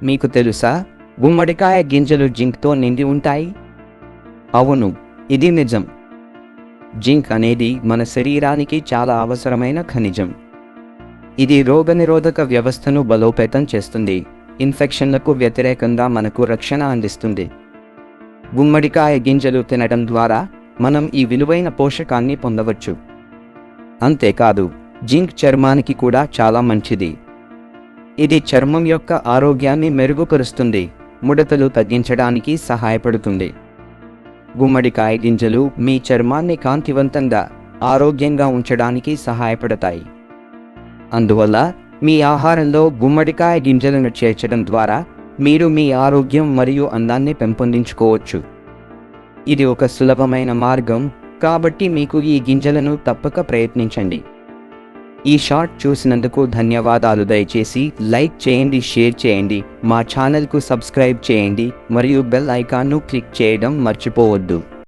మీకు తెలుసా, గుమ్మడికాయ గింజలు జింక్తో నిండి ఉంటాయి? అవును, ఇది నిజం. జింక్ అనేది మన శరీరానికి చాలా అవసరమైన ఖనిజం. ఇది రోగనిరోధక వ్యవస్థను బలోపేతం చేస్తుంది, ఇన్ఫెక్షన్లకు వ్యతిరేకంగా మనకు రక్షణ అందిస్తుంది. గుమ్మడికాయ గింజలు తినడం ద్వారా మనం ఈ విలువైన పోషకాన్ని పొందవచ్చు. అంతేకాదు, జింక్ చర్మానికి కూడా చాలా మంచిది. ఇది చర్మం యొక్క ఆరోగ్యాన్ని మెరుగుపరుస్తుంది, ముడతలు తగ్గించడానికి సహాయపడుతుంది. గుమ్మడికాయ గింజలు మీ చర్మాన్ని కాంతివంతంగా, ఆరోగ్యంగా ఉంచడానికి సహాయపడతాయి. అందువల్ల మీ ఆహారంలో గుమ్మడికాయ గింజలను చేర్చడం ద్వారా మీరు మీ ఆరోగ్యం మరియు అందాన్ని పెంపొందించుకోవచ్చు. ఇది ఒక సులభమైన మార్గం, కాబట్టి మీకు ఈ గింజలను తప్పక ప్రయత్నించండి. ఈ షార్ట్ చూసినందుకు ధన్యవాదాలు. దయచేసి లైక్ చేయండి, షేర్ చేయండి, మా ఛానల్కు సబ్స్క్రైబ్ చేయండి మరియు బెల్ ఐకాన్ను క్లిక్ చేయడం మర్చిపోవద్దు.